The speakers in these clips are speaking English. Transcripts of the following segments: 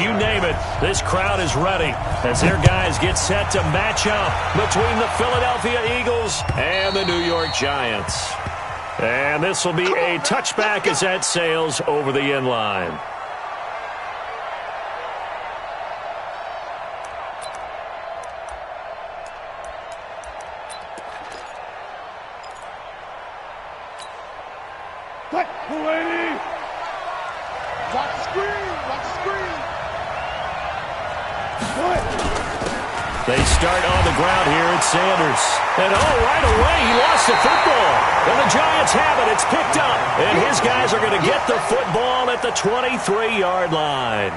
you name it, this crowd is ready as their guys get set to match up between the Philadelphia Eagles and the New York Giants. And this will be a touchback as that sails over the end line. Watch the screen! Watch the screen! They start on the ground here at Sanders. And right away he lost the football. And the Giants have it. It's picked up. And his guys are going to get the football at the 23-yard line.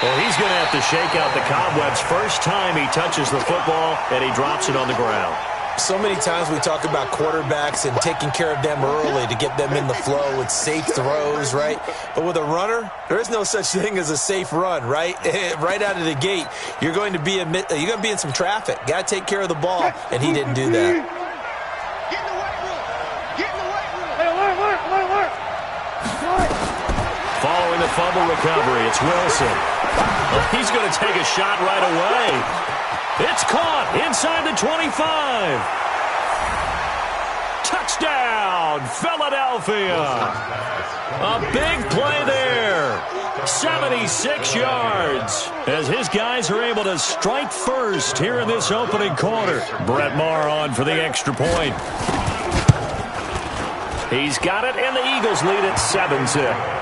Well, he's going to have to shake out the cobwebs first time he touches the football, and he drops it on the ground. So many times we talk about quarterbacks and taking care of them early to get them in the flow with safe throws, right? But with a runner, there is no such thing as a safe run, right? Right out of the gate, you're going to be in some traffic. Got to take care of the ball, and he didn't do that. Get in the weight room! Get in the weight room! Alert! Following the fumble recovery, it's Wilson. Well, he's going to take a shot right away. It's caught inside the 25. Touchdown, Philadelphia. A big play there. 76 yards as his guys are able to strike first here in this opening quarter. Brett Maher on for the extra point. He's got it, and the Eagles lead at 7-6.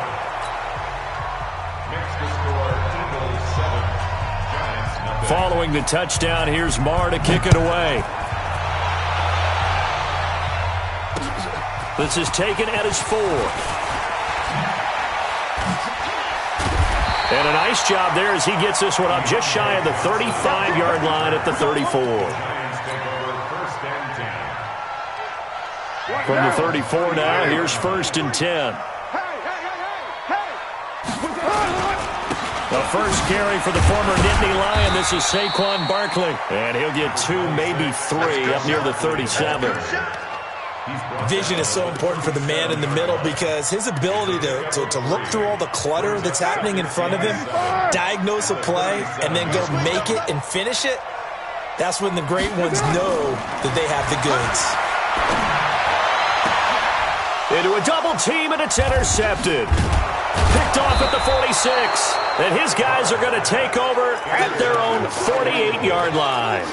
Following the touchdown, here's Maher to kick it away. This is taken at his 4. And a nice job there as he gets this one up just shy of the 35-yard line at the 34. From the 34 now, here's 1st and 10. The first carry for the former Nittany Lion. This is Saquon Barkley. And he'll get 2, maybe 3 up near the 37. Vision is so important for the man in the middle because his ability to look through all the clutter that's happening in front of him, diagnose a play, and then go make it and finish it, that's when the great ones know that they have the goods. Into a double team, and it's intercepted. Picked off at the 46. And his guys are going to take over at their own 48-yard line.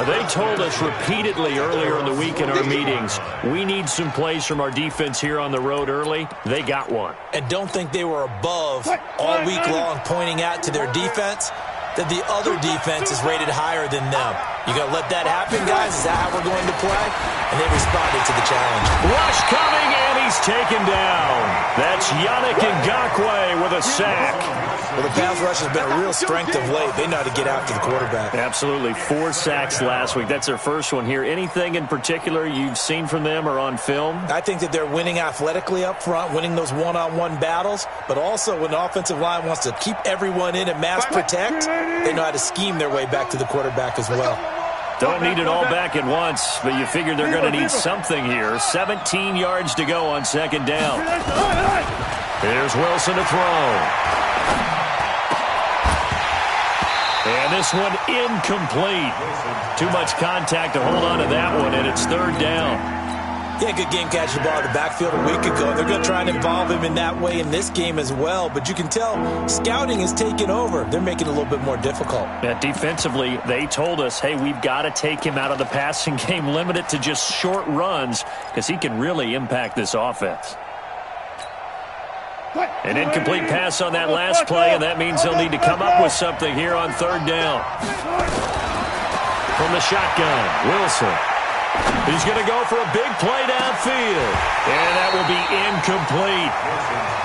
They told us repeatedly earlier in the week in our meetings, we need some plays from our defense here on the road early. They got one. And don't think they were above all week long pointing out to their defense that the other defense is rated higher than them. You going to let that happen, guys? Is that how we're going to play? And they responded to the challenge. Rush coming, and he's taken down. That's Yannick Ngakoue with a sack. Well, the pass rush has been a real strength of late. They know how to get after the quarterback. Absolutely. 4 sacks last week. That's their first one here. Anything in particular you've seen from them or on film? I think that they're winning athletically up front, winning those one-on-one battles, but also when the offensive line wants to keep everyone in and mass protect, they know how to scheme their way back to the quarterback as well. Don't need it all back at once, but you figure they're going to need something here. 17 yards to go on 2nd down. Here's Wilson to throw. And this one incomplete. Too much contact to hold on to that one, and it's 3rd down. Yeah, good game catching the ball in the backfield a week ago. They're going to try and involve him in that way in this game as well. But you can tell scouting is taking over. They're making it a little bit more difficult. Yeah, defensively, they told us, hey, we've got to take him out of the passing game, limit it to just short runs because he can really impact this offense. An incomplete pass on that last play, and that means they'll need to come up with something here on 3rd down. From the shotgun, Wilson. He's going to go for a big play downfield. And that will be incomplete.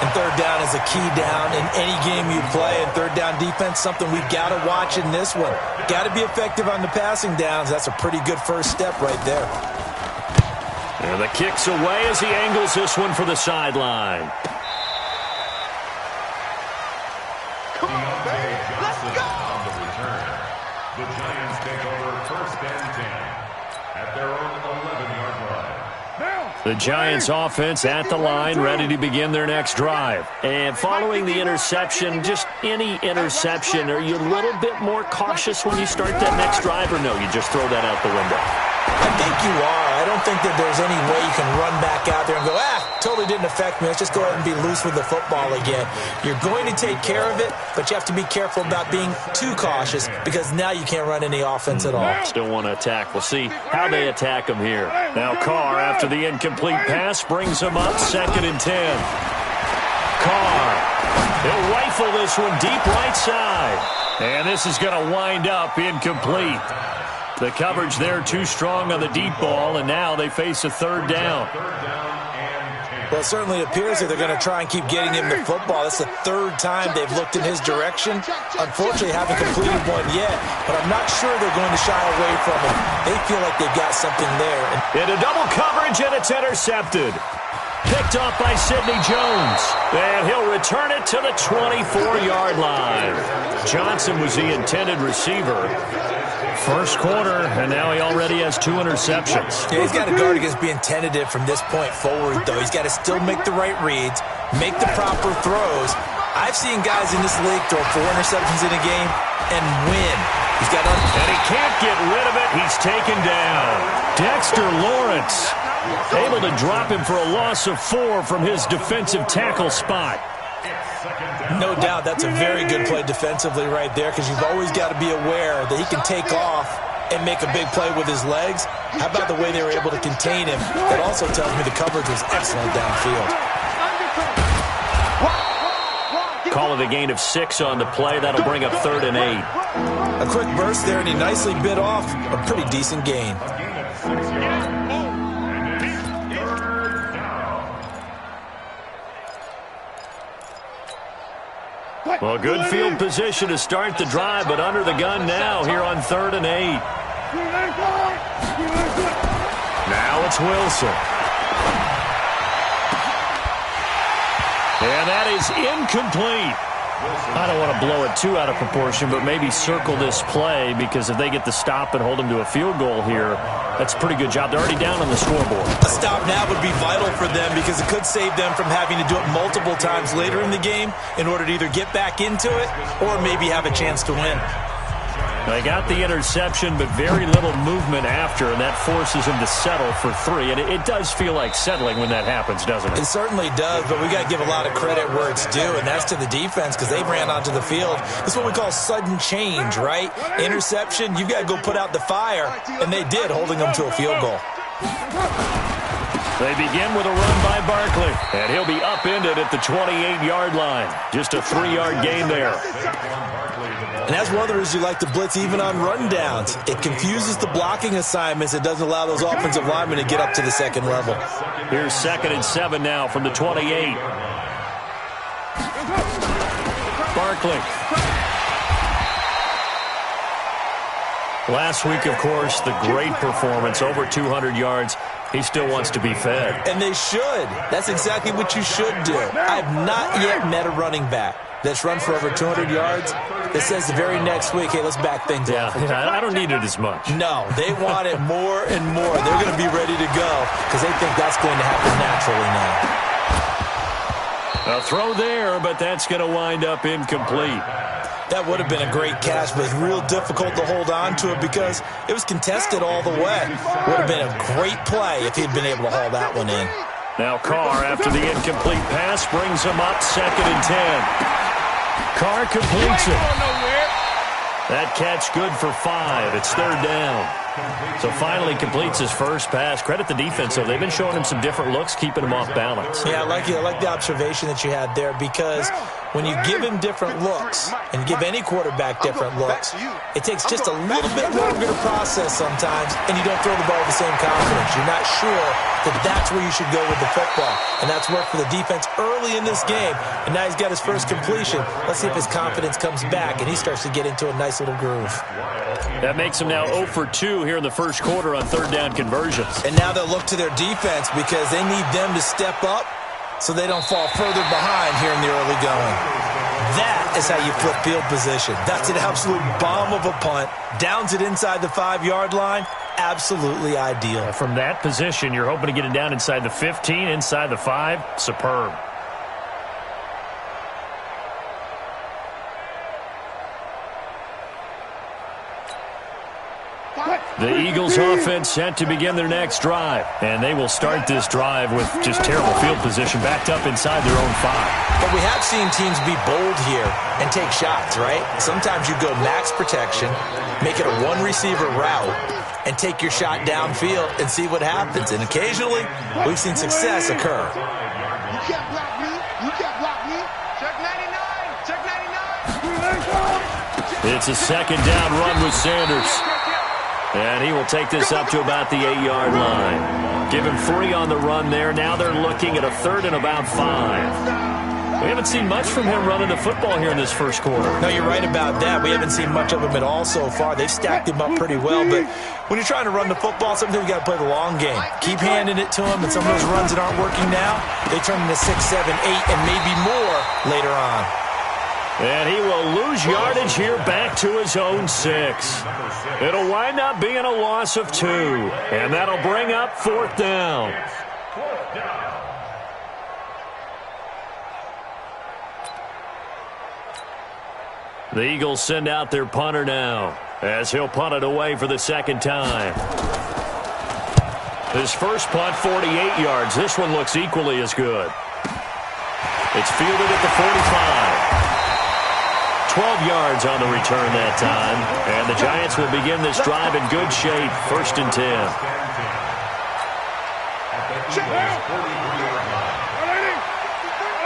And 3rd down is a key down in any game you play. And 3rd down defense, something we've got to watch in this one. Got to be effective on the passing downs. That's a pretty good first step right there. And the kick's away as he angles this one for the sideline. Come on, baby. Let's go! On the return, the Giants take over 1st and 10 at their own 11-yard line. Bounce! The Giants offense at the line, ready to begin their next drive. And following the interception, just any interception, are you a little bit more cautious when you start that next drive, or no, you just throw that out the window? I think you are. I don't think that there's any way you can run back out there and go, totally didn't affect me. Let's just go ahead and be loose with the football again. You're going to take care of it, but you have to be careful about being too cautious because now you can't run any offense at all. Still want to attack. We'll see how they attack him here. Now Carr, after the incomplete pass, brings him up 2nd and 10. Carr, he'll rifle this one deep right side. And this is going to wind up incomplete. The coverage there too strong on the deep ball, and now they face a 3rd down. Well, it certainly appears that they're going to try and keep getting him the football. That's the 3rd time they've looked in his direction. Unfortunately, haven't completed one yet, but I'm not sure they're going to shy away from him. They feel like they've got something there. Into double coverage, and it's intercepted. Picked off by Sidney Jones, and he'll return it to the 24-yard line. Johnson was the intended receiver. First quarter, and now he already has 2 interceptions. Yeah, he's got to guard against being tentative from this point forward, though. He's got to still make the right reads, make the proper throws. I've seen guys in this league throw 4 interceptions in a game and win. He's got and he can't get rid of it. He's taken down. Dexter Lawrence able to drop him for a loss of 4 from his defensive tackle spot. No doubt that's a very good play defensively right there because you've always got to be aware that he can take off and make a big play with his legs. How about the way they were able to contain him? That also tells me the coverage was excellent downfield. Call it a gain of 6 on the play. That'll bring up 3rd and 8. A quick burst there, and he nicely bit off a pretty decent gain. Well, good field position to start the drive, but under the gun now here on 3rd and 8. Now it's Wilson. And that is incomplete. I don't want to blow it too out of proportion, but maybe circle this play because if they get the stop and hold them to a field goal here, that's a pretty good job. They're already down on the scoreboard. A stop now would be vital for them because it could save them from having to do it multiple times later in the game in order to either get back into it or maybe have a chance to win. They got the interception, but very little movement after, and that forces them to settle for 3. And it does feel like settling when that happens, doesn't it? It certainly does, but we got to give a lot of credit where it's due, and that's to the defense because they ran onto the field. This is what we call sudden change, right? Interception, you've got to go put out the fire, and they did, holding them to a field goal. They begin with a run by Barkley, and he'll be upended at the 28-yard line. Just a 3-yard gain there. And that's one of the reasons you like to blitz even on rundowns. It confuses the blocking assignments. It doesn't allow those offensive linemen to get up to the 2nd level. Here's 2nd and 7 now from the 28. Barkley. Last week, of course, the great performance, over 200 yards. He still wants to be fed. And they should. That's exactly what you should do. I've not yet met a running back that's run for over 200 yards that says the very next week, hey, let's back things up. Yeah, I don't need it as much. No, they want it more and more. They're going to be ready to go because they think that's going to happen naturally now. A throw there, but that's going to wind up incomplete. That would have been a great catch, but it's real difficult to hold on to it because it was contested all the way. Would have been a great play if he'd been able to haul that one in. Now Carr, after the incomplete pass, brings him up 2nd and 10. Carr completes it. That catch good for 5. It's 3rd down. So finally completes his first pass. Credit the defense, though. They've been showing him some different looks, keeping him off balance. Yeah, I like the observation that you had there because when you give him different looks and give any quarterback different looks, it takes just a little bit longer to process sometimes, and you don't throw the ball with the same confidence. You're not sure that that's where you should go with the football, and that's worked for the defense early in this game, and now he's got his first completion. Let's see if his confidence comes back, and he starts to get into a nice little groove. That makes him now 0 for 2 here in the first quarter on 3rd down conversions. And now they'll look to their defense because they need them to step up so they don't fall further behind here in the early going. That is how you flip field position. That's an absolute bomb of a punt. Downs it inside the 5-yard line. absolutely ideal. From that position, you're hoping to get it down inside the 15, inside the 5. Superb. The Eagles offense set to begin their next drive. And they will start this drive with just terrible field position backed up inside their own 5. But we have seen teams be bold here and take shots, right? Sometimes you go max protection, make it a one-receiver route, and take your shot downfield and see what happens. And occasionally, we've seen success occur. You can't block me. You can't block me. Check 99. Check 99. It's a second down run with Sanders. And he will take this up to about the 8-yard line. Give him 3 on the run there. Now they're looking at a 3rd and about 5. We haven't seen much from him running the football here in this first quarter. No, you're right about that. We haven't seen much of him at all so far. They've stacked him up pretty well. But when you're trying to run the football, sometimes you got to play the long game. Keep handing it to him, and some of those runs that aren't working now, they turn into 6, 7, 8, and maybe more later on. And he will lose yardage here back to his own 6. It'll wind up being a loss of 2. And that'll bring up 4th down. The Eagles send out their punter now as he'll punt it away for the second time. His first punt, 48 yards. This one looks equally as good. It's fielded at the 45. 12 yards on the return that time. And the Giants will begin this drive in good shape. 1st and 10.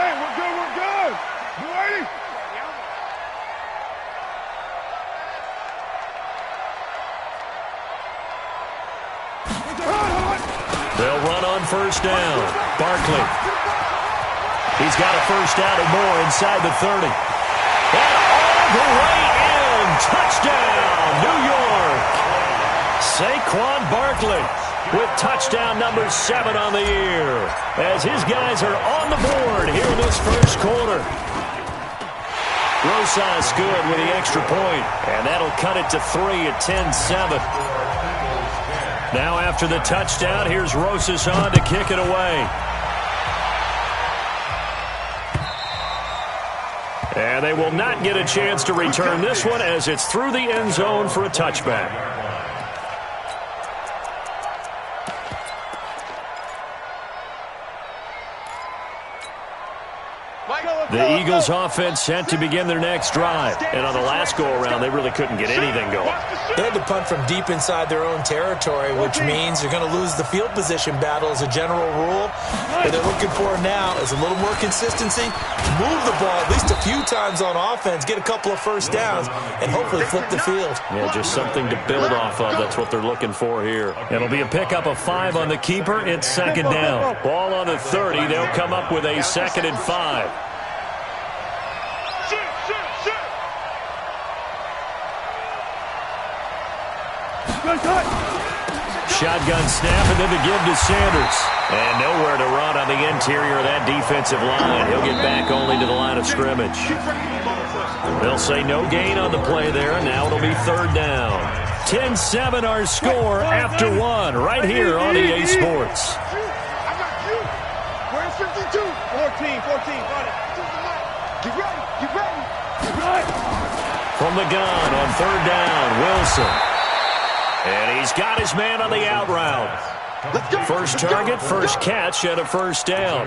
We're good. You ready? They'll run on 1st down. Barkley. He's got a 1st down and more inside the 30. And all the way in. Touchdown, New York. Saquon Barkley with touchdown number 7 on the year as his guys are on the board here in this first quarter. Rosas good with the extra point, and that'll cut it to 3 at 10-7. Now after the touchdown, here's Rosas on to kick it away. And they will not get a chance to return this one as it's through the end zone for a touchback. The Eagles offense set to begin their next drive. And on the last go-around, they really couldn't get anything going. They had to punt from deep inside their own territory, which means they're going to lose the field position battle as a general rule. What they're looking for now is a little more consistency, move the ball at least a few times on offense, get a couple of 1st downs, and hopefully flip the field. Yeah, just something to build off of. That's what they're looking for here. It'll be a pickup of 5 on the keeper. It's 2nd down. Ball on the 30. They'll come up with a 2nd and 5. Shotgun snap, and then the give to Sanders. And nowhere to run on the interior of that defensive line. He'll get back only to the line of scrimmage. They'll say no gain on the play there, and now it'll be 3rd down. 10-7 our score after 1 right here on EA Sports. I got you. Where's 52? 14. Got it. Get ready. From the gun on 3rd down, Wilson. And he's got his man on the out route. First target, first catch, and a 1st down.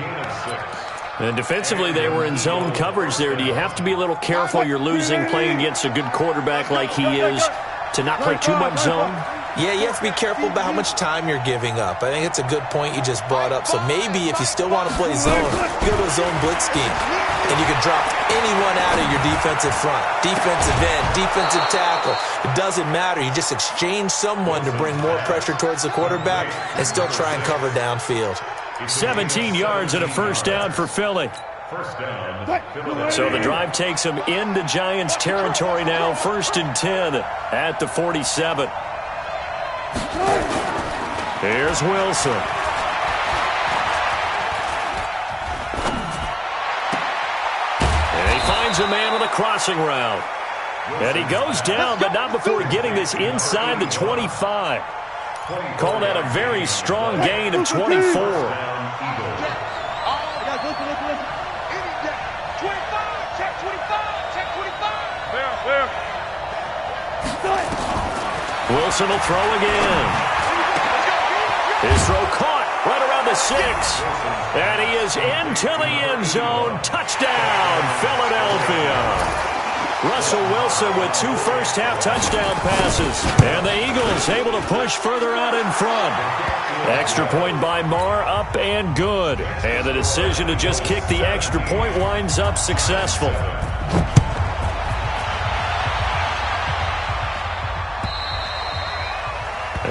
And defensively, they were in zone coverage there. Do you have to be a little careful? You're losing playing against a good quarterback like he is to not play too much zone? Yeah, you have to be careful about how much time you're giving up. I think it's a good point you just brought up. So maybe if you still want to play zone, you go to a zone blitz scheme. And you can drop anyone out of your defensive front. Defensive end, defensive tackle. It doesn't matter. You just exchange someone to bring more pressure towards the quarterback and still try and cover downfield. 17 yards and a 1st down for Philly. So the drive takes them into Giants territory now. 1st and 10 at the 47. Here's Wilson. And he finds a man on a crossing route. And he goes down, but not before getting this inside the 25. Call that a very strong gain of 24. Guys, listen. Any day. 25. Check 25. Check 25. Where? Wilson will throw again. His throw caught right around the 6. And he is into the end zone. Touchdown, Philadelphia. Russell Wilson with 2 first-half touchdown passes. And the Eagles able to push further out in front. Extra point by Marr, up and good. And the decision to just kick the extra point winds up successful.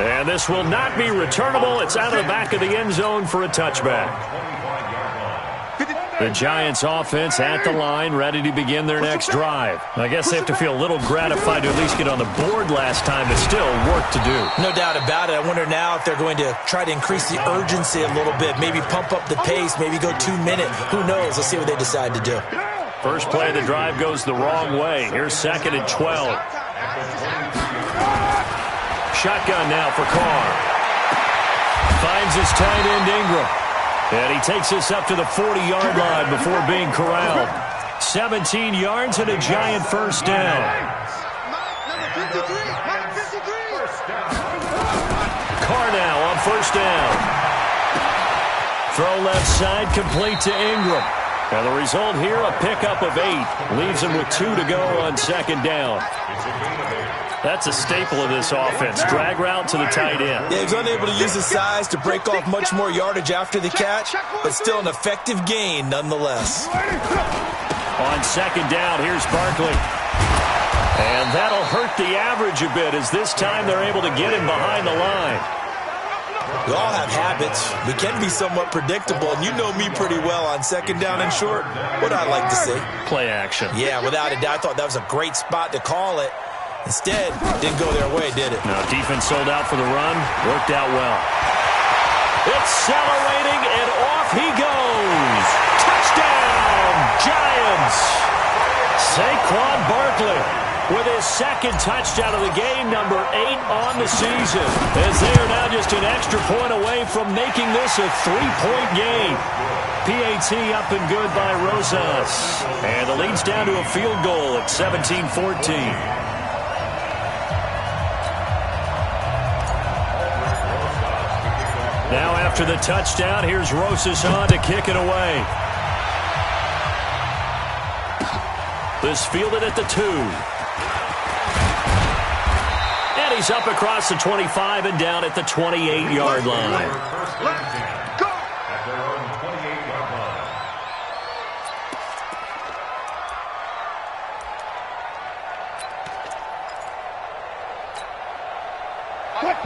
And this will not be returnable. It's out of the back of the end zone for a touchback. The Giants offense at the line, ready to begin their next drive. I guess they have to feel a little gratified to at least get on the board last time, but still work to do. No doubt about it. I wonder now if they're going to try to increase the urgency a little bit, maybe pump up the pace, maybe go 2-minute. Who knows? Let's see what they decide to do. First play of the drive goes the wrong way. Here's 2nd and 12. Shotgun now for Carr. Finds his tight end Ingram. And he takes this up to the 40-yard line before being corralled. 17 yards and a Giant first down. Carr now on first down. Throw left side, complete to Ingram. And the result here, a pickup of 8. Leaves him with 2 to go on 2nd down. That's a staple of this offense. Drag route to the tight end. Yeah, he was unable to use his size to break off much more yardage after the catch, but still an effective gain nonetheless. On 2nd down, here's Barkley. And that'll hurt the average a bit as this time they're able to get him behind the line. We all have habits. We can be somewhat predictable, and you know me pretty well on 2nd down and short. What I like to see. Play action. Yeah, without a doubt. I thought that was a great spot to call it. Instead, didn't go their way, did it? No, defense sold out for the run. Worked out well. Accelerating, and off he goes. Touchdown, Giants. Saquon Barkley with his 2nd touchdown of the game, number 8 on the season. As they are now just an extra point away from making this a 3-point game. PAT up and good by Rosas. And the lead's down to a field goal at 17-14. Now after the touchdown, here's Rosas on to kick it away. This fielded at the 2. And he's up across the 25 and down at the 28-yard line.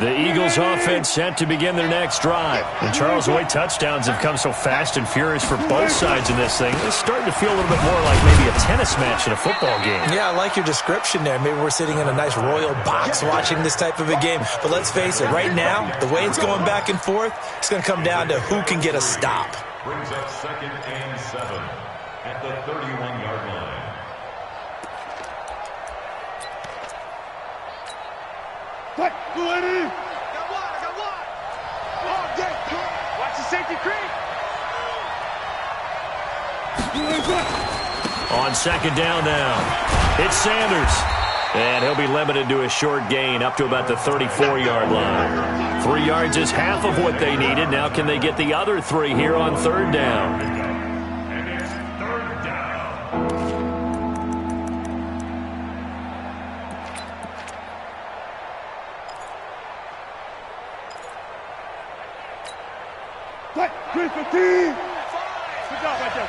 The Eagles offense set to begin their next drive. And Charles, the way touchdowns have come so fast and furious for both sides in this thing, it's starting to feel a little bit more like maybe a tennis match in a football game. Yeah, I like your description there. Maybe we're sitting in a nice royal box watching this type of a game. But let's face it, right now, the way it's going back and forth, it's going to come down to who can get a stop. Brings up 2nd and 7 at the 31-yard line. What? Go ahead in. I got one. Oh, yeah. Watch the safety creep. On 2nd down now, it's Sanders. And he'll be limited to a short gain up to about the 34-yard line. 3 yards is half of what they needed. Now can they get the other 3 here on 3rd down? And it's 3rd down. What? 3-15. Good job right there.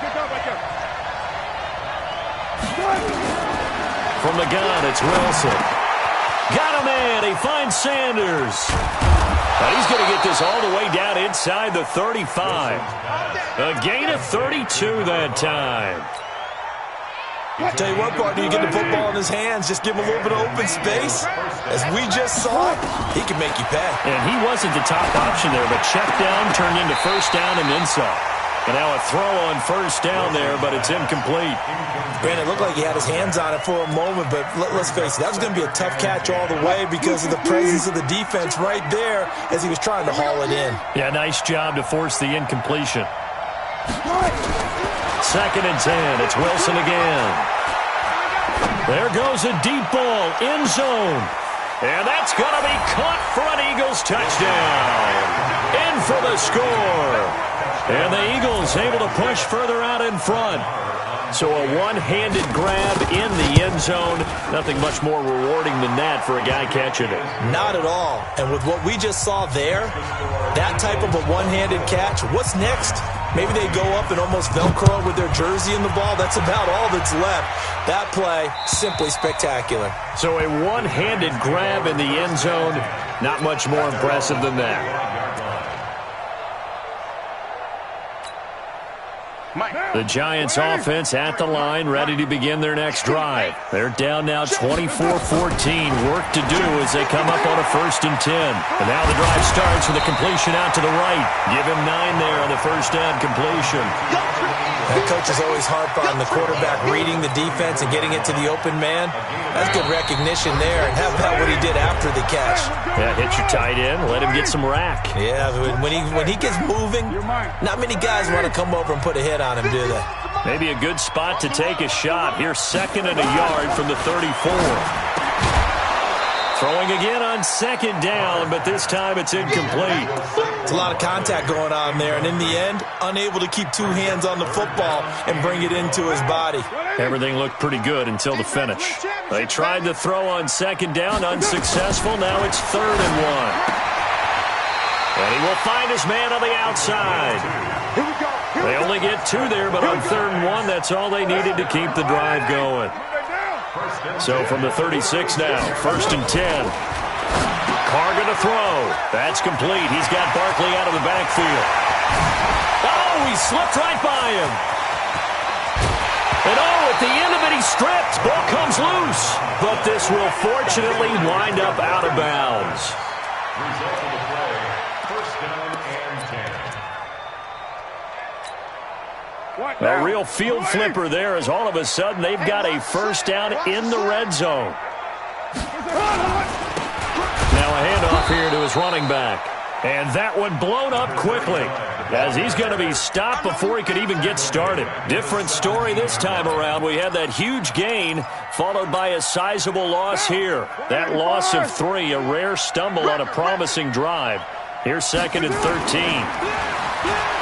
From the gun, it's Wilson. Got a man. He finds Sanders. But he's going to get this all the way down inside the 35. A gain of 32 that time. I'll tell you what, partner, you get the football in his hands, just give him a little bit of open space. As we just saw, he can make you pay. And he wasn't the top option there, but check down turned into first down and then some. And now a throw on first down there, but it's incomplete. Brandon, it looked like he had his hands on it for a moment, but let's face it, that was going to be a tough catch all the way because of the presence of the defense right there as he was trying to haul it in. Yeah, nice job to force the incompletion. 2nd and 10. It's Wilson again. There goes a deep ball, end zone. And that's going to be caught for an Eagles touchdown. In for the score. And the Eagles able to push further out in front. So a one-handed grab in the end zone. Nothing much more rewarding than that for a guy catching it. Not at all. And with what we just saw there, that type of a one-handed catch, what's next? Maybe they go up and almost Velcro with their jersey in the ball. That's about all that's left. That play, simply spectacular. So a one-handed grab in the end zone, not much more impressive than that. The Giants offense at the line, ready to begin their next drive. They're down now 24-14. Work to do as they come up on a 1st and 10. And now the drive starts with a completion out to the right. Give him 9 there on the first down completion. That coach is always harp on the quarterback reading the defense and getting it to the open man. That's good recognition there. And how about what he did after the catch? Yeah, hit your tight end, let him get some rack. Yeah, when he gets moving, not many guys want to come over and put a hit on him, do they? Maybe a good spot to take a shot. Here's 2nd and a yard from the 34. Throwing again on 2nd down, but this time it's incomplete. It's a lot of contact going on there, and in the end, unable to keep 2 hands on the football and bring it into his body. Everything looked pretty good until the finish. They tried to throw on 2nd down, unsuccessful. Now it's 3rd and 1. And he will find his man on the outside. They only get 2 there, but on 3rd and 1, that's all they needed to keep the drive going. So from the 36 now, 1st and 10. Carr going to throw. That's complete. He's got Barkley out of the backfield. Oh, he slipped right by him. And at the end of it, he stripped. Ball comes loose. But this will fortunately wind up out of bounds. Result of the play, 1st down and 10. A real field flipper there as all of a sudden they've got a 1st down in the red zone. Now a handoff here to his running back. And that one blown up quickly as he's going to be stopped before he could even get started. Different story this time around. We had that huge gain followed by a sizable loss here. That loss of 3, a rare stumble on a promising drive. Here's 2nd and 13.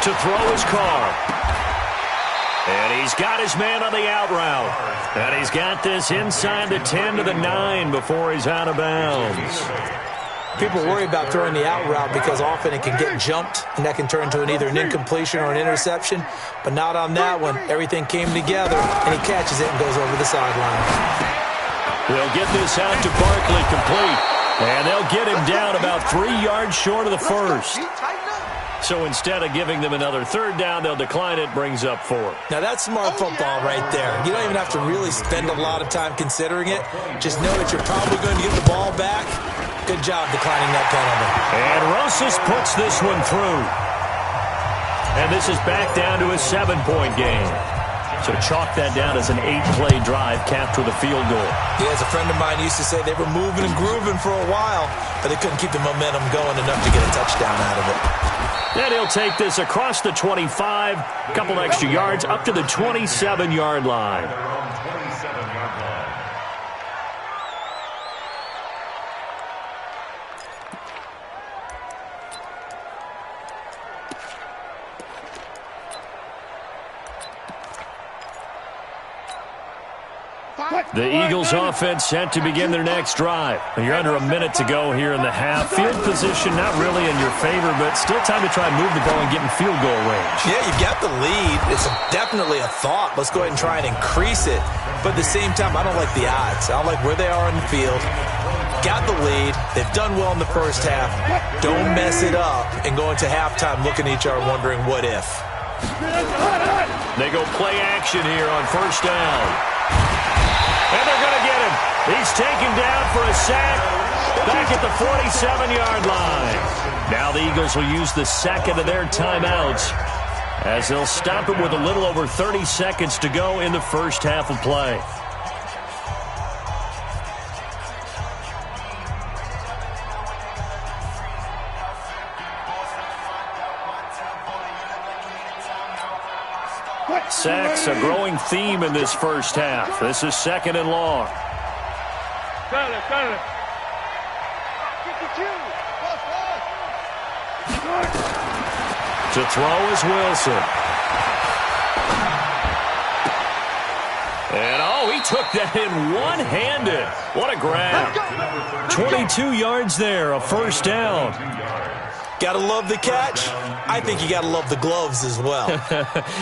To throw his Carr. And he's got his man on the out route. And he's got this inside the 10 to the 9 before he's out of bounds. People worry about throwing the out route because often it can get jumped, and that can turn into either an incompletion or an interception. But not on that one. Everything came together, and he catches it and goes over the sideline. They'll get this out to Barkley complete. And they'll get him down about 3 yards short of the 1st. So instead of giving them another 3rd down, they'll decline it, brings up 4. Now that's smart football right there. You don't even have to really spend a lot of time considering it. Just know that you're probably going to get the ball back. Good job declining that penalty. And Rosas puts this one through. And this is back down to a 7-point game. So chalk that down as an 8-play drive capped with a field goal. Yeah, as a friend of mine used to say, they were moving and grooving for a while, but they couldn't keep the momentum going enough to get a touchdown out of it. Then he'll take this across the 25, a couple extra yards, up to the 27-yard line. The Eagles offense set to begin their next drive. You're under a minute to go here in the half. Field position not really in your favor, but still time to try and move the ball and get in field goal range. Yeah, you got the lead. It's definitely a thought. Let's go ahead and try and increase it. But at the same time, I don't like the odds. I don't like where they are in the field. Got the lead. They've done well in the first half. Don't mess it up and go into halftime looking at each other wondering what if. They go play action here on 1st down. And they're going to get him. He's taken down for a sack back at the 47-yard line. Now the Eagles will use the 2nd of their timeouts as they'll stop it with a little over 30 seconds to go in the first half of play. Sacks, a growing theme in this first half. This is second and long. To throw is Wilson. And, oh, he took that in one-handed. What a grab. 22 yards there, a first down. Gotta love the catch. I think you gotta love the gloves as well.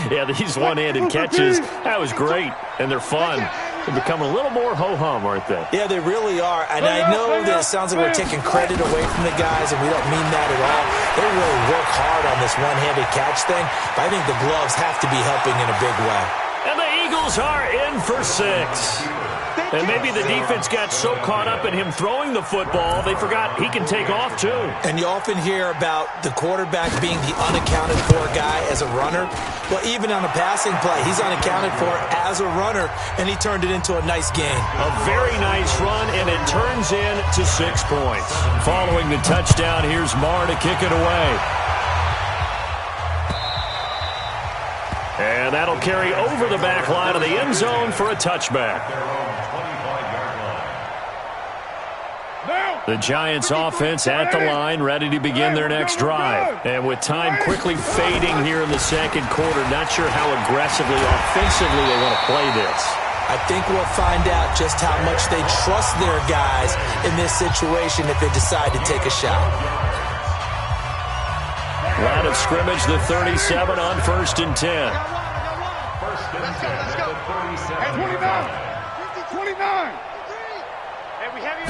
Yeah, these one-handed catches, that was great, and they're fun. They're becoming a little more ho-hum, aren't they? Yeah, they really are. And I know that it sounds like we're taking credit away from the guys, and we don't mean that at all. They really work hard on this one-handed catch thing, but I think the gloves have to be helping in a big way. And the Eagles are in for 6. And maybe the defense got so caught up in him throwing the football, they forgot he can take off too. And you often hear about the quarterback being the unaccounted for guy as a runner. Well, even on a passing play, he's unaccounted for as a runner, and he turned it into a nice gain. A very nice run, and it turns into 6 points. Following the touchdown, here's Marr to kick it away. And that'll carry over the back line of the end zone for a touchback. The Giants offense at the line, ready to begin their next drive. And with time quickly fading here in the second quarter, not sure how aggressively, offensively they want to play this. I think we'll find out just how much they trust their guys in this situation if they decide to take a shot. Line of scrimmage, the 37 on 1st and 10. First and 10 at the 37. Hey, 29. Hey, we have you.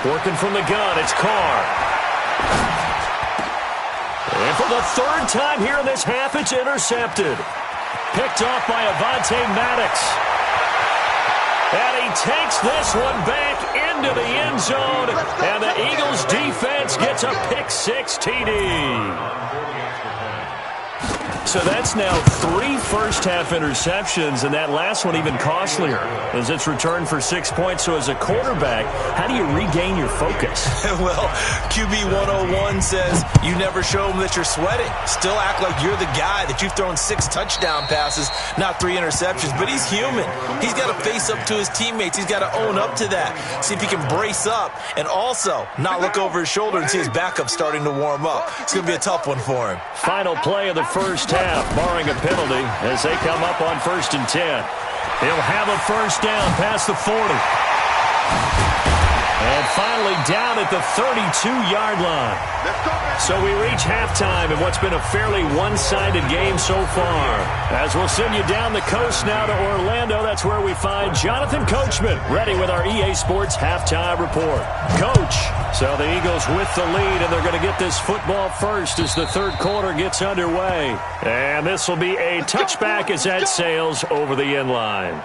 Working from the gun, it's Carr. And for the third time here in this half, it's intercepted. Picked off by Avonte Maddox. And he takes this one back into the end zone. And the Eagles defense gets a pick-6 TD. So that's now 3 first-half interceptions, and that last one even costlier as it's returned for 6 points. So as a quarterback, how do you regain your focus? Well, QB 101 says you never show them that you're sweating. Still act like you're the guy, that you've thrown 6 touchdown passes, not 3 interceptions. But he's human. He's got to face up to his teammates. He's got to own up to that. See if he can brace up and also not look over his shoulder and see his backup starting to warm up. It's going to be a tough one for him. Final play of the first half, barring a penalty, as they come up on 1st and 10. He'll have a first down past the 40. And finally down at the 32-yard line. So we reach halftime in what's been a fairly one-sided game so far. As we'll send you down the coast now to Orlando, that's where we find Jonathan Coachman, ready with our EA Sports Halftime Report. Coach, so the Eagles with the lead, and they're going to get this football first as the third quarter gets underway. And this will be a touchback as that sails over the end line.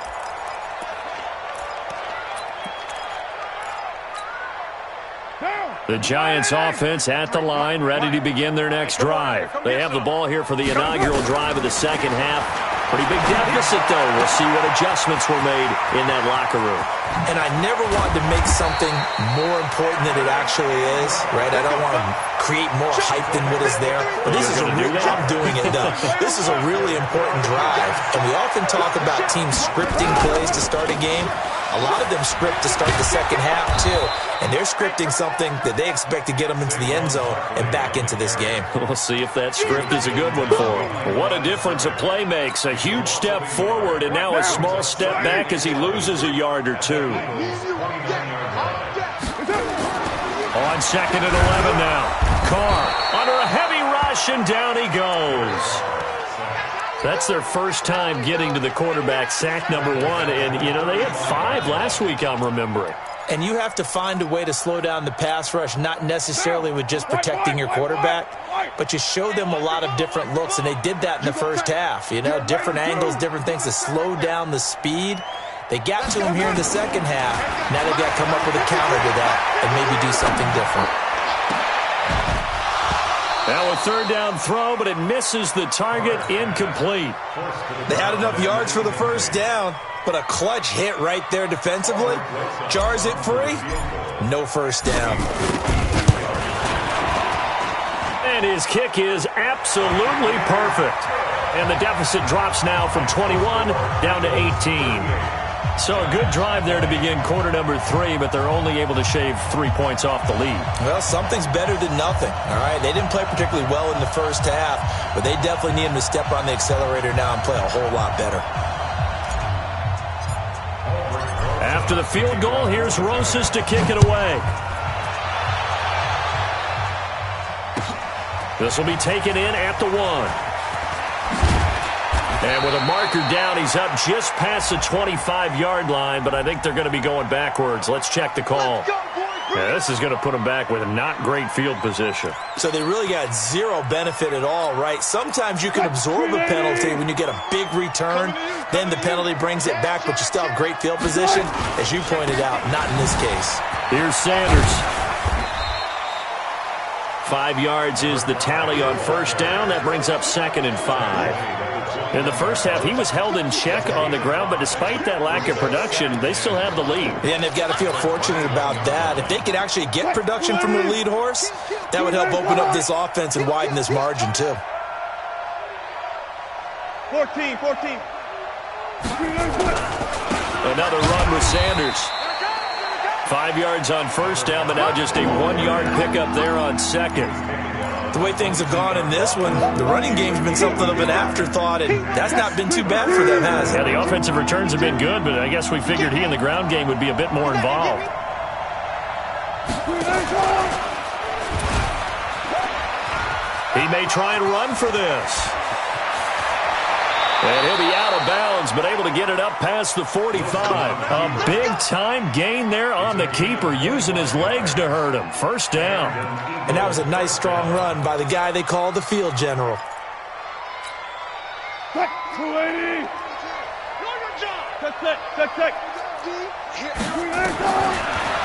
The Giants offense at the line, ready to begin their next drive. They have the ball here for the inaugural drive of the second half. Pretty big deficit, though. We'll see what adjustments were made in that locker room. And I never wanted to make something more important than it actually is, right? I don't want to create more hype than what is there. But this is a real, I'm doing it, though. This is a really important drive. And we often talk about teams scripting plays to start a game. A lot of them script to start the second half, too. And they're scripting something that they expect to get them into the end zone and back into this game. We'll see if that script is a good one for them. What a difference a play makes. A huge step forward and now a small step back as he loses a yard or two. On 2nd and 11 now. Carr under a heavy rush, and down he goes. That's their first time getting to the quarterback, sack number 1. And, you know, they had 5 last week, I'm remembering. And you have to find a way to slow down the pass rush, not necessarily with just protecting your quarterback, but you show them a lot of different looks, and they did that in the first half. You know, different angles, different things to slow down the speed. They got to him here in the second half. Now they've got to come up with a counter to that and maybe do something different. Now a third down throw, but it misses the target, incomplete. They had enough yards for the first down, but a clutch hit right there defensively. Jars it free. No first down. And his kick is absolutely perfect. And the deficit drops now from 21 down to 18. So a good drive there to begin quarter number 3, but they're only able to shave 3 points off the lead. Well, something's better than nothing, all right? They didn't play particularly well in the first half, but they definitely need them to step on the accelerator now and play a whole lot better. After the field goal, here's Rosas to kick it away. This will be taken in at the 1. And with a marker down, he's up just past the 25-yard line, but I think they're going to be going backwards. Let's check the call. Yeah, this is going to put them back with a not great field position. So they really got zero benefit at all, right? Sometimes you can absorb a penalty when you get a big return, then the penalty brings it back, but you still have great field position. As you pointed out, not in this case. Here's Sanders. 5 yards is the tally on first down. That brings up 2nd and 5. In the first half, he was held in check on the ground, but despite that lack of production, they still have the lead. Yeah, and they've got to feel fortunate about that. If they could actually get production from their lead horse, that would help open up this offense and widen this margin, too. 14. Another run with Sanders. 5 yards on first down, but now just a 1-yard pickup there on second. The way things have gone in this one, the running game's been something of an afterthought, and that's not been too bad for them, has it? Yeah, the offensive returns have been good, but I guess we figured he in the ground game would be a bit more involved. He may try and run for this. And he'll be out of bounds, but able to get it up past the 45. A big-time gain there on the keeper, using his legs to hurt him. First down. And that was a nice, strong run by the guy they call the field general. 280. Check.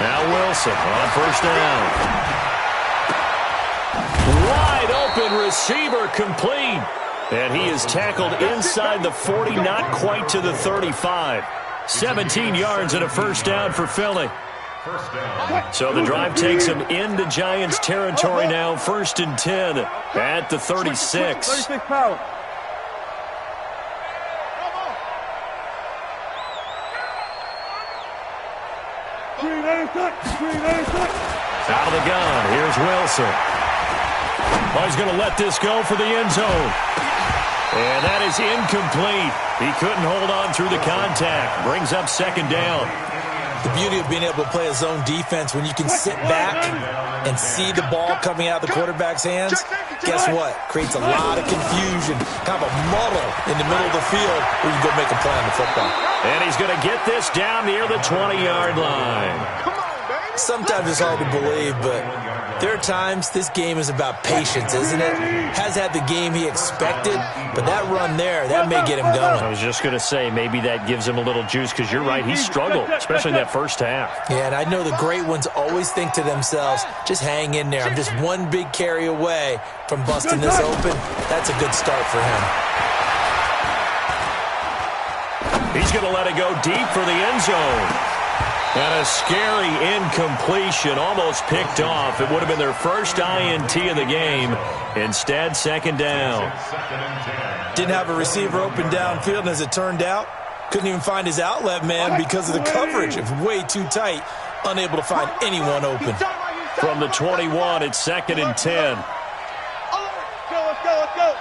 Now Wilson on first down. Wide open receiver, complete. And he is tackled inside the 40, not quite to the 35. 17 yards and a first down for Philly. So the drive takes him into Giants territory now. 1st and 10 at the 36. 36 power. Out of the gun. Here's Wilson. Oh, he's going to let this go for the end zone. And that is incomplete. He couldn't hold on through the contact. Brings up 2nd down. The beauty of being able to play a zone defense when you can sit back and see the ball coming out of the quarterback's hands, guess what? Creates a lot of confusion, kind of a muddle in the middle of the field where you go make a play on the football. And he's going to get this down near the 20-yard line. Sometimes it's hard to believe, but there are times this game is about patience, isn't it? Has had the game he expected, but that run there, that may get him going. I was just going to say, maybe that gives him a little juice, because you're right, he struggled, especially in that first half. Yeah, and I know the great ones always think to themselves, just hang in there. I'm just one big carry away from busting this open. That's a good start for him. He's going to let it go deep for the end zone. And a scary incompletion, almost picked off. It would have been their first INT of the game. Instead, 2nd down. Didn't have a receiver open downfield, and as it turned out, couldn't even find his outlet man because of the coverage. It was way too tight, unable to find anyone open. From the 21, it's 2nd and 10. Let's go.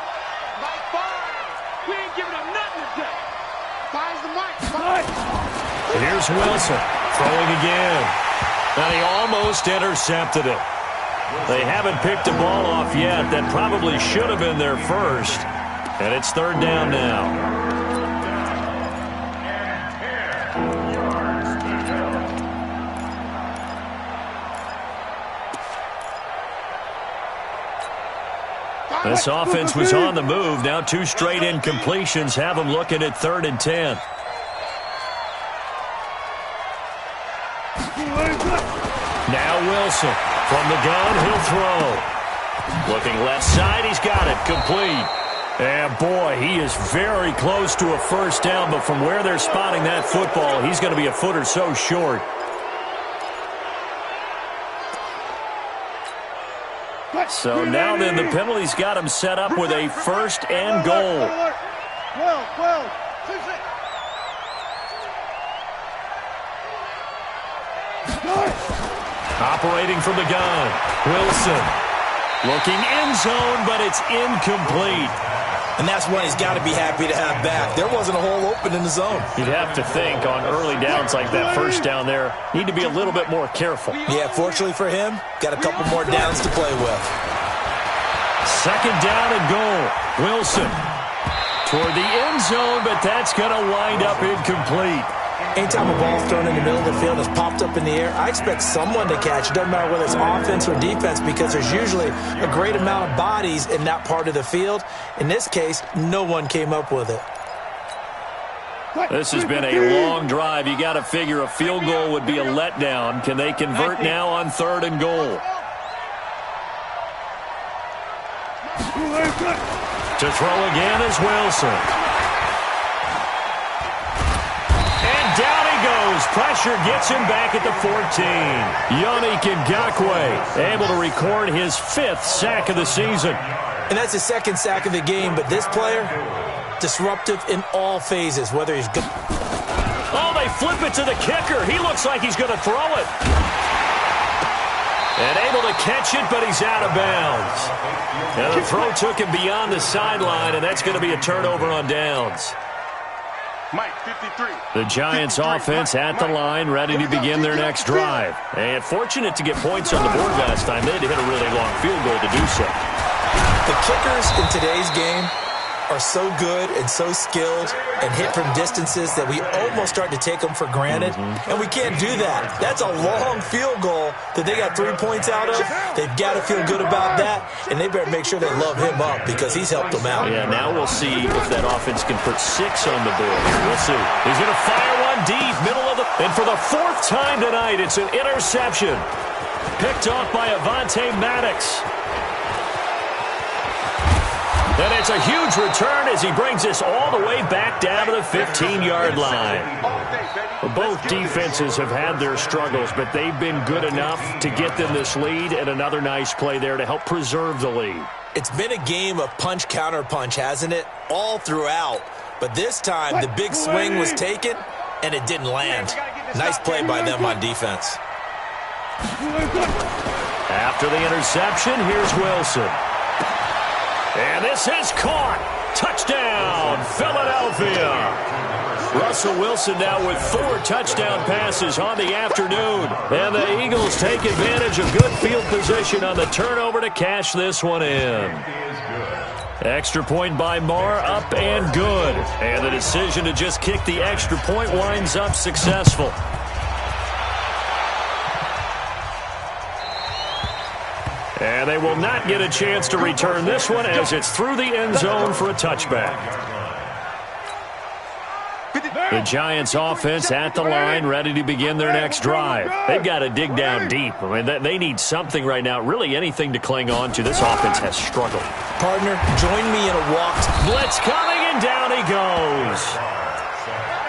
We ain't giving up nothing today. Fire's the mic. Here's Wilson. Throwing again. And he almost intercepted it. They haven't picked the ball off yet. That probably should have been their first. And it's 3rd down now. This offense was on the move. Now 2 straight incompletions have them looking at 3rd and 10. Now Wilson from the gun, he'll throw. Looking left side, he's got it. Complete. And boy, he is very close to a first down, but from where they're spotting that football, he's going to be a foot or so short. So now then, the penalty's got him set up with a first and goal. 12, 6. Operating from the gun, Wilson. Looking end zone, but it's incomplete. And that's one he's got to be happy to have back. There wasn't a hole open in the zone. You'd have to think on early downs like that first down there, need to be a little bit more careful. Yeah, fortunately for him, got a couple more downs to play with. Second down and goal. Wilson toward the end zone, but that's going to wind up incomplete. Anytime a ball's thrown in the middle of the field and is popped up in the air, I expect someone to catch. It doesn't matter whether it's offense or defense, because there's usually a great amount of bodies in that part of the field. In this case, no one came up with it. This has been a long drive. You got to figure a field goal would be a letdown. Can they convert now on third and goal? To throw again is Wilson. Down he goes. Pressure gets him back at the 14. Yannick Ngakoue able to record his 5th sack of the season. And that's his 2nd sack of the game, but this player, disruptive in all phases, whether he's good. Oh, they flip it to the kicker. He looks like he's going to throw it. And able to catch it, but he's out of bounds. And the throw took him beyond the sideline, and that's going to be a turnover on downs. Mike, 53. The Giants offense at the line, ready to begin their next drive. And fortunate to get points on the board last time. They had to hit a really long field goal to do so. The kickers in today's game are so good and so skilled and hit from distances that we almost start to take them for granted. And we can't do that. That's a long field goal that they got 3 points out of. They've got to feel good about that, and they better make sure they love him up because he's helped them out. Yeah, now we'll see if that offense can put 6 on the board. We'll see. He's going to fire one deep, middle of the... And for the 4th time tonight, it's an interception. Picked off by Avonte Maddox. And it's a huge return as he brings us all the way back down to the 15-yard line. Both defenses have had their struggles, but they've been good enough to get them this lead, and another nice play there to help preserve the lead. It's been a game of punch-counter-punch, hasn't it? All throughout. But this time, the big swing was taken, and it didn't land. Nice play by them on defense. After the interception, here's Wilson. And this is caught. Touchdown, Philadelphia. Russell Wilson now with 4 touchdown passes on the afternoon. And the Eagles take advantage of good field position on the turnover to cash this one in. Extra point by Marr, up and good. And the decision to just kick the extra point winds up successful. And they will not get a chance to return this one as it's through the end zone for a touchback. The Giants offense at the line, ready to begin their next drive. They've got to dig down deep. I mean, they need something right now, really anything to cling on to. This offense has struggled. Partner, join me in a walked. Blitz coming, and down he goes.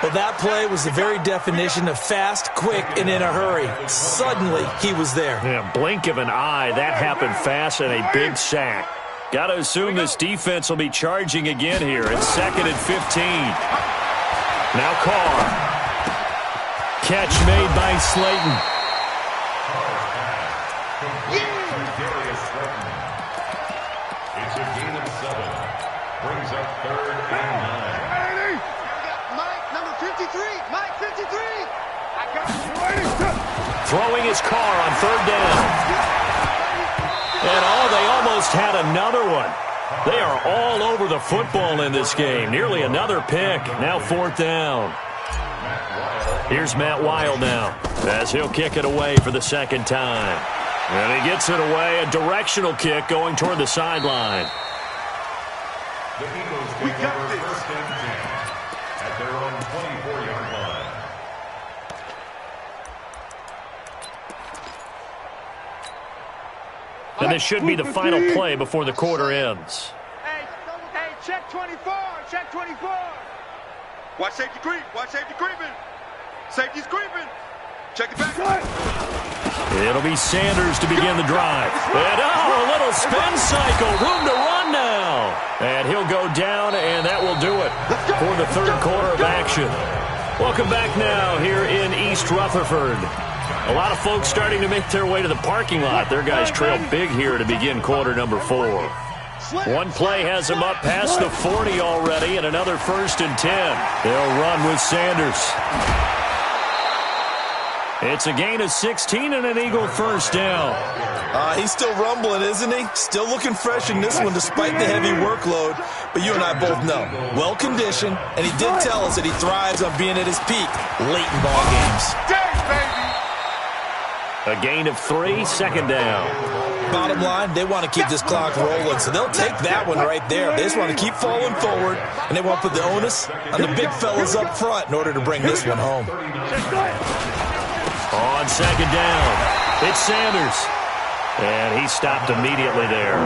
Well, that play was the very definition of fast, quick, and in a hurry. Suddenly, he was there. Yeah, blink of an eye. That happened fast and a big sack. Got to assume this defense will be charging again here. It's 2nd and 15. Now Carr. Catch made by Slayton. It's a gain of 7. Brings up 3rd and 9. Throwing his car on 3rd down. And they almost had another one. They are all over the football in this game. Nearly another pick. Now 4th down. Here's Matt Wild now as he'll kick it away for the 2nd time. And he gets it away. A directional kick going toward the sideline. The Eagles take over 1st and 10 at their own 24-yard line. And this should be the final play before the quarter ends. Hey, check 24. Check 24. Watch safety creep. Watch safety creeping. Safety's creeping. Check the back. It'll be Sanders to begin the drive. And a little spin cycle. Room to run now. And he'll go down, and that will do it for the third quarter of action. Welcome back now here in East Rutherford. A lot of folks starting to make their way to the parking lot. Their guys trail big here to begin quarter number 4. One play has them up past the 40 already, and another 1st and 10. They'll run with Sanders. It's a gain of 16 and an Eagle first down. He's still rumbling, isn't he? Still looking fresh in this one despite the heavy workload. But you and I both know, well-conditioned, and he did tell us that he thrives on being at his peak late in ball games. A gain of 3, second down. Bottom line, they want to keep this clock rolling, so they'll take that one right there. They just want to keep falling forward, and they want to put the onus on the big fellas up front in order to bring this one home. On second down, it's Sanders. And he stopped immediately there.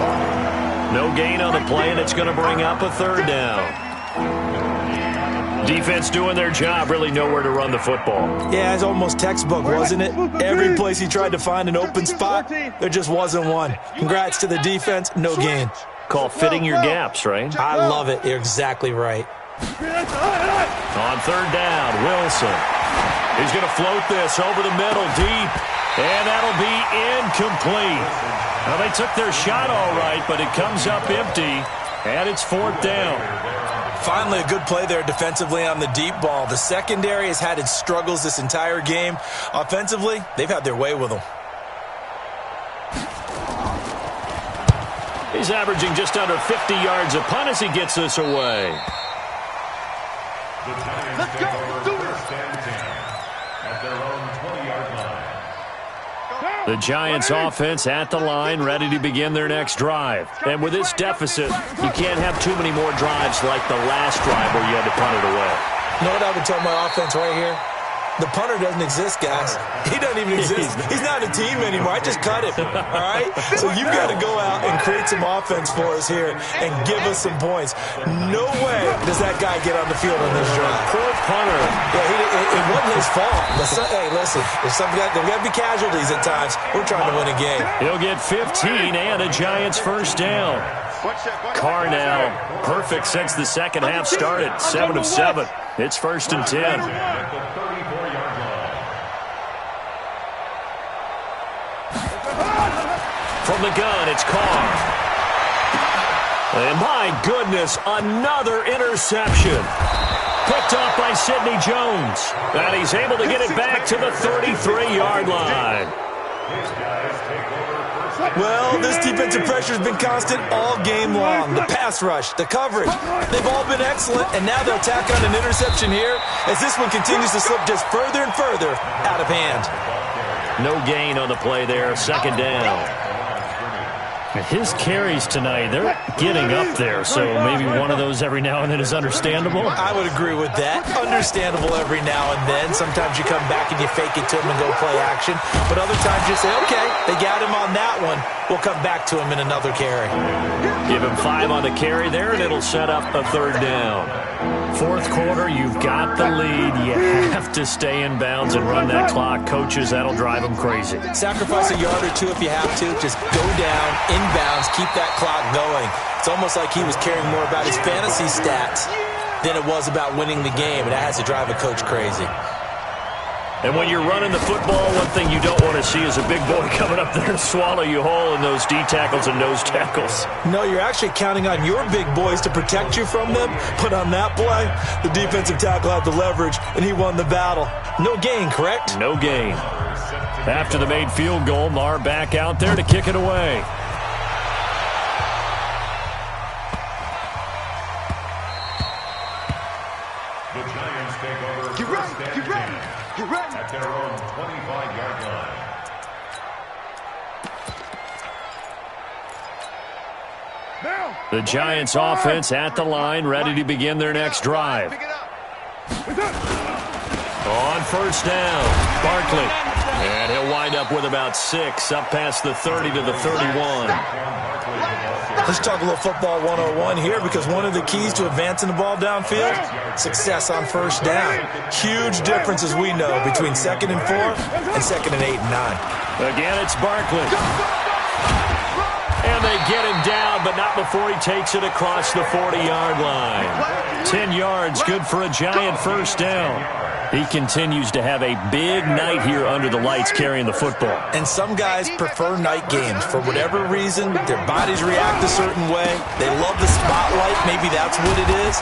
No gain on the play, and it's going to bring up a third down. Defense doing their job, really nowhere to run the football. Yeah, it's almost textbook, wasn't it? Every place he tried to find an open spot, there just wasn't one. Congrats to the defense, no gain. Call fitting your gaps, right? I love it. You're exactly right. On third down, Wilson. He's going to float this over the middle, deep. And that'll be incomplete. Now, they took their shot all right, but it comes up empty, and it's 4th down. Finally, a good play there defensively on the deep ball. The secondary has had its struggles this entire game. Offensively, they've had their way with them. He's averaging just under 50 yards a punt as he gets this away. Let's go. Do it. At their own 20-yard line. The Giants offense at the line, ready to begin their next drive. And with this deficit, you can't have too many more drives like the last drive where you had to punt it away. You know what I would tell my offense right here? The punter doesn't exist, guys. He doesn't even exist. He's not a team anymore. I just cut him, all right? So you've got to go out and create some offense for us here and give us some points. No way does that guy get on the field on this drive. Poor punter. Yeah, it wasn't his fault. Hey, listen, there's got to be casualties at times. We're trying to win a game. He'll get 15 and a Giants first down. Carr now perfect since the second half started. 7 of 7. It's 1st and 10. From the gun, it's Carr. And my goodness, another interception. Picked off by Sidney Jones. And he's able to get it back to the 33-yard line. Well, this defensive pressure has been constant all game long. The pass rush, the coverage, they've all been excellent, and now they'll tack on an interception here as this one continues to slip just further and further out of hand. No gain on the play there, second down. His carries tonight, they're getting up there, so maybe one of those every now and then is understandable. I would agree with that. Understandable every now and then. Sometimes you come back and you fake it to him and go play action. But other times you say, okay, they got him on that one. We'll come back to him in another carry. Give him 5 on the carry there, and it'll set up a third down. Fourth quarter, you've got the lead. You have to stay in bounds and run that clock. Coaches, that'll drive them crazy. Sacrifice a yard or two if you have to. Just go down, inbounds, keep that clock going. It's almost like he was caring more about his fantasy stats than it was about winning the game, and that has to drive a coach crazy. And when you're running the football, one thing you don't want to see is a big boy coming up there and swallow you whole in those D tackles and nose tackles. No, you're actually counting on your big boys to protect you from them. But on that play, the defensive tackle had the leverage, and he won the battle. No gain, correct? No gain. After the made field goal, Marr back out there to kick it away. The Giants take over. Get ready, get ready, get ready. At their own 25-yard line. The Giants offense at the line, ready to begin their next drive. On first down, Barkley. And he'll wind up with about 6, up past the 30 to the 31. Let's talk a little football 101 here, because one of the keys to advancing the ball downfield, success on first down. Huge difference, as we know, between 2nd and 4 and 2nd and 8 and 9. Again, it's Barkley. And they get him down, but not before he takes it across the 40-yard line. 10 yards, good for a Giant first down. He continues to have a big night here under the lights carrying the football. And some guys prefer night games. For whatever reason, their bodies react a certain way. They love the spotlight. Maybe that's what it is.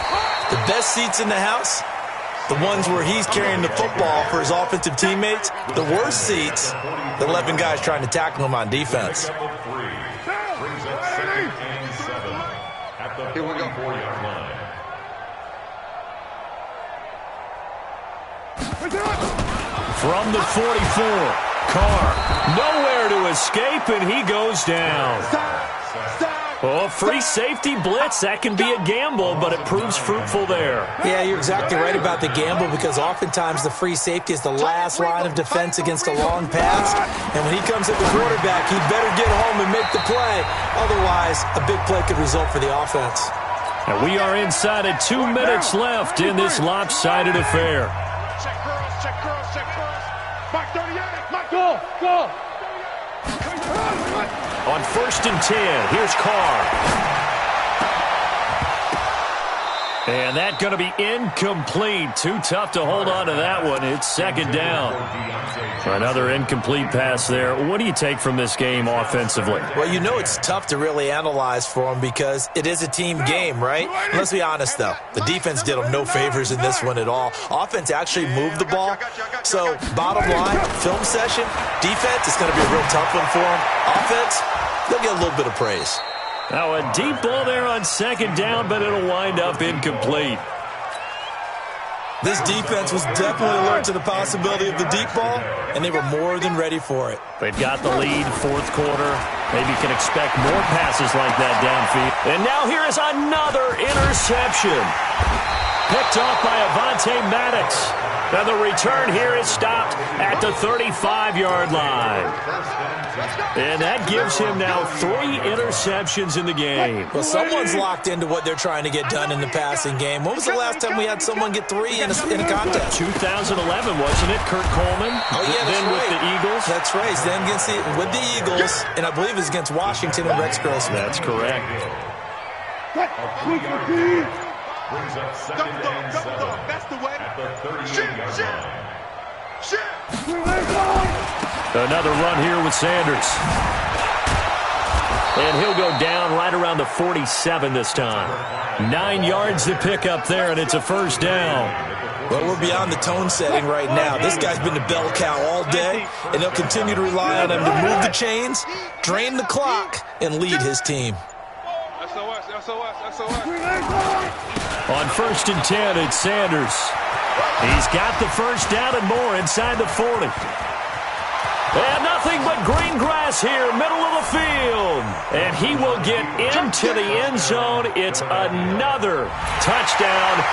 The best seats in the house, the ones where he's carrying the football for his offensive teammates. The worst seats, the 11 guys trying to tackle him on defense. Here we go. 4-yard line. From the 44, Carr, nowhere to escape, and he goes down. Oh, free safety blitz, that can be a gamble, but it proves fruitful there. Yeah, you're exactly right about the gamble, because oftentimes the free safety is the last line of defense against a long pass. And when he comes at the quarterback, he'd better get home and make the play. Otherwise, a big play could result for the offense. And we are inside of 2 minutes left in this lopsided affair. Check girls. Mark 38. Mark, go. On 1st and 10, here's Carr. And that's going to be incomplete. Too tough to hold on to that one. It's 2nd down. Another incomplete pass there. What do you take from this game offensively? Well, you know it's tough to really analyze for them, because it is a team game, right? And let's be honest, though. The defense did them no favors in this one at all. Offense actually moved the ball. So, bottom line, film session, defense is going to be a real tough one for them. Offense, they'll get a little bit of praise. Now a deep ball there on 2nd down, but it'll wind up incomplete. This defense was definitely alert to the possibility of the deep ball, and they were more than ready for it. They've got the lead, 4th quarter. Maybe can expect more passes like that downfield. And now here is another interception. Picked off by Avonte Maddox. Now the return here is stopped at the 35-yard line. And that gives him now 3 interceptions in the game. Well, someone's locked into what they're trying to get done in the passing game. When was the last time we had someone get 3 in a contest? 2011, wasn't it? Kurt Coleman. Oh, yeah, that's then right. With the Eagles. That's right. Then with the Eagles, and I believe it's against Washington and Rex Grossman. That's correct. Brings up 2nd and 7. That's the way. At the 38-yard line. Another run here with Sanders. And he'll go down right around the 47 this time. 9 yards to pick up there, and it's a 1st down. Well, we're beyond the tone setting right now. This guy's been the bell cow all day, and they'll continue to rely on him to move the chains, drain the clock, and lead his team. SOS. On 1st and 10, it's Sanders. He's got the 1st down and more inside the 40. And nothing but green grass here, middle of the field. And he will get into the end zone. It's another touchdown.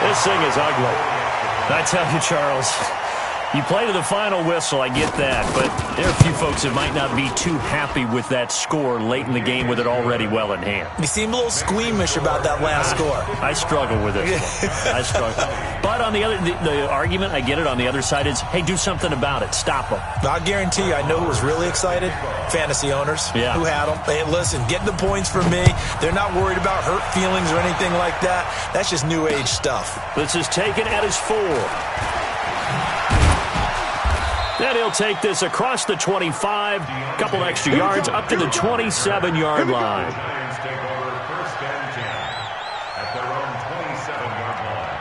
This thing is ugly. I tell you, Charles, you play to the final whistle, I get that, but there are a few folks that might not be too happy with that score late in the game with it already well in hand. You seem a little squeamish about that last score. I struggle with it. I struggle. But on the argument, I get it, on the other side is, hey, do something about it. Stop them. I guarantee you, I know who was really excited. Fantasy owners who had them. Hey, listen, getting the points from me. They're not worried about hurt feelings or anything like that. That's just new age stuff. This is taken at his 4. Then he'll take this across the 25, couple extra yards, up to the 27-yard line. Lions take over 1st and 10 at their own 27-yard line.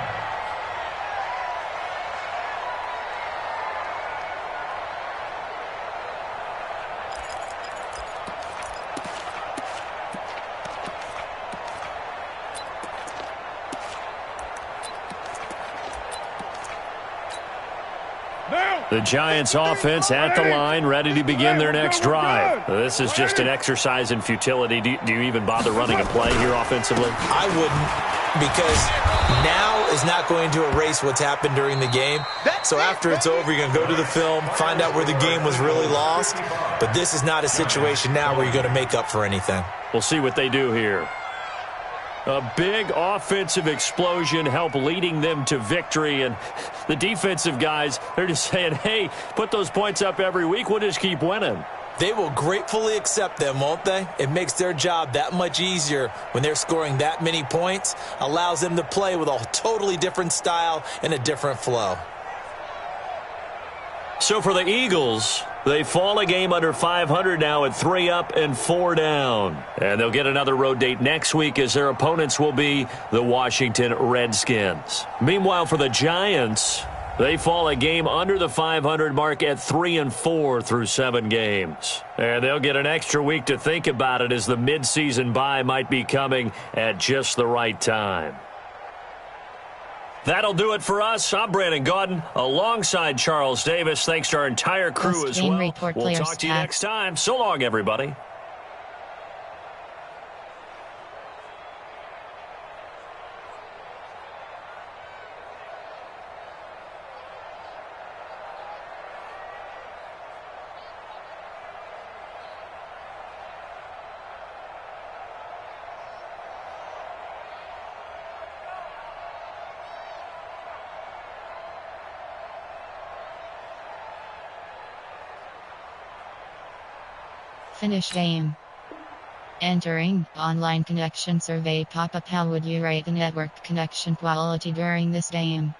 The Giants offense at the line, ready to begin their next drive. This is just an exercise in futility. Do you even bother running a play here offensively? I wouldn't, because now is not going to erase what's happened during the game. So after it's over, you're going to go to the film, find out where the game was really lost. But this is not a situation now where you're going to make up for anything. We'll see what they do here. A big offensive explosion helped leading them to victory. And the defensive guys, they're just saying, hey, put those points up every week. We'll just keep winning. They will gratefully accept them, won't they? It makes their job that much easier when they're scoring that many points. Allows them to play with a totally different style and a different flow. So for the Eagles, they fall a game under 500 now at 3 up and 4 down. And they'll get another road date next week as their opponents will be the Washington Redskins. Meanwhile, for the Giants, they fall a game under the 500 mark at 3 and 4 through 7 games. And they'll get an extra week to think about it as the midseason bye might be coming at just the right time. That'll do it for us. I'm Brandon Gaudin alongside Charles Davis. Thanks to our entire crew as well. We'll talk to you next time. So long, everybody. Finish game. Entering online connection survey pop-up. How would you rate the network connection quality during this game?